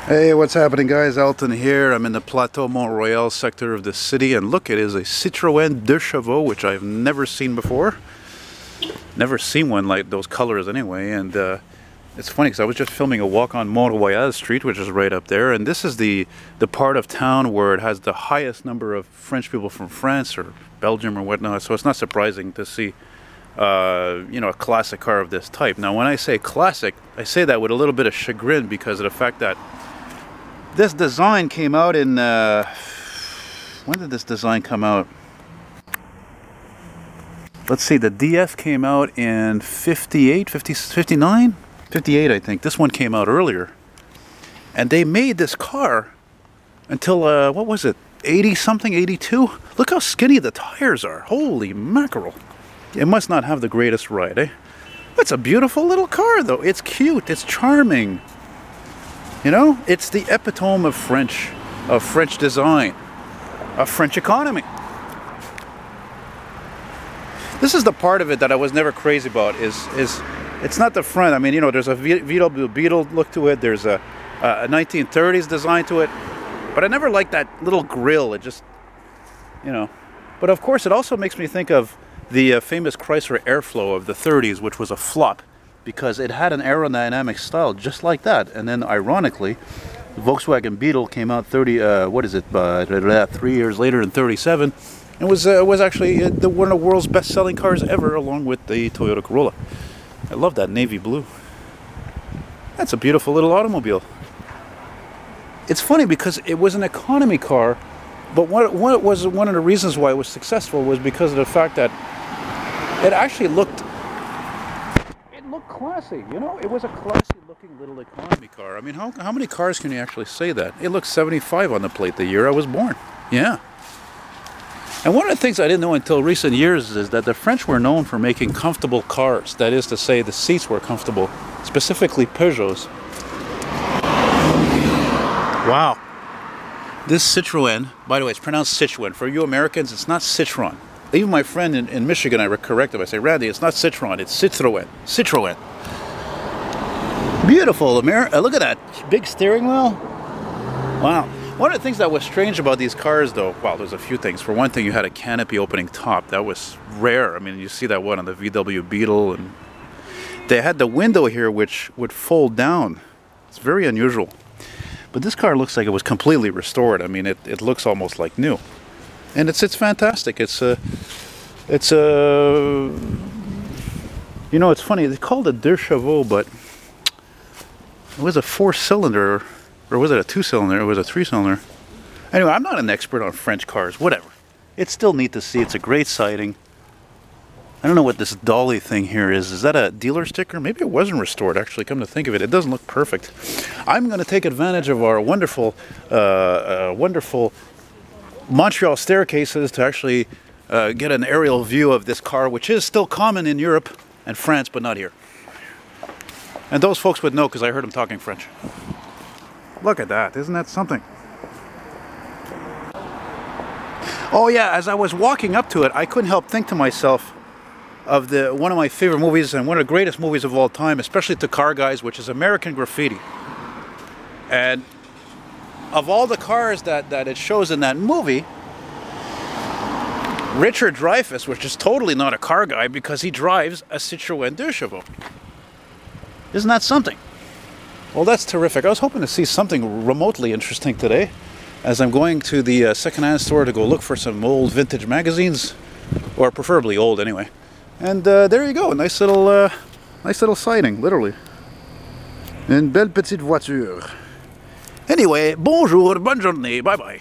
Hey, what's happening, guys? Elton here. I'm in the Plateau Montreal sector of the city, and look, it is a Citroen 2 chevaux, which I've never seen before. Never seen one like those colors anyway, and it's funny because I was just filming a walk on Montreal Street, which is right up there, and this is the part of town where it has the highest number of French people from France or Belgium or whatnot, so it's not surprising to see you know, a classic car of this type. Now, when I say classic, I say that with a little bit of chagrin because of the fact that this design came out in, when did this design come out? Let's see, the DF came out in 58, 50, 59? 58, I think. This one came out earlier. And they made this car until, what was it, 80 something, 82? Look how skinny the tires are. Holy mackerel. It must not have the greatest ride, eh? It's a beautiful little car, though. It's cute, it's charming. You know, it's the epitome of French design, of French economy. This is the part of it that I was never crazy about. Is it's not the front. I mean, you know, there's a VW Beetle look to it. There's a 1930s design to it, but I never liked that little grille. It just, you know. But of course, it also makes me think of the famous Chrysler Airflow of the 30s, which was a flop, because it had an aerodynamic style just like that. And then ironically, the Volkswagen Beetle came out 3 years later in 37, and was actually one of the world's best-selling cars ever, along with the Toyota Corolla. I love that navy blue. That's a beautiful little automobile. It's funny because it was an economy car, but what was one of the reasons why it was successful was because of the fact that it actually looked classy, you know? It was a classy looking little economy car. I mean, how many cars can you actually say that? It looks 75 on the plate the year I was born. Yeah. And one of the things I didn't know until recent years is that the French were known for making comfortable cars. That is to say, the seats were comfortable, specifically Peugeots. Wow. This Citroen, by the way, it's pronounced Citroen. For you Americans, it's not Citroen. Even my friend in Michigan, I correct him. I say, Randy, it's not Citroen, it's Citroen. Citroen. Beautiful. Look at that big steering wheel. Wow. One of the things that was strange about these cars, though, well, there's a few things. For one thing, you had a canopy opening top. That was rare. I mean, you see that one on the VW Beetle. And they had the window here, which would fold down. It's very unusual. But this car looks like it was completely restored. I mean, it looks almost like new. And it's fantastic. It's you know, it's funny. They called it 2 chevaux, but it was a 4-cylinder, or was it a 2-cylinder? It was a 3-cylinder. Anyway, I'm not an expert on French cars. Whatever. It's still neat to see. It's a great sighting. I don't know what this dolly thing here is. Is that a dealer sticker? Maybe it wasn't restored, actually, come to think of it. It doesn't look perfect. I'm going to take advantage of our wonderful Montreal staircases to actually get an aerial view of this car, which is still common in Europe and France, but not here. And those folks would know because I heard them talking French. Look at that. Isn't that something? Oh yeah, as I was walking up to it, I couldn't help think to myself of one of my favorite movies and one of the greatest movies of all time, especially to car guys, which is American Graffiti. And of all the cars that it shows in that movie, Richard Dreyfuss, which is totally not a car guy because he drives a Citroen 2 chevaux. Isn't that something? Well, that's terrific. I was hoping to see something remotely interesting today as I'm going to the second-hand store to go look for some old vintage magazines, or preferably old anyway. And there you go, a nice little sighting, literally. Une belle petite voiture. Anyway, bonjour, bonne journée, bye-bye.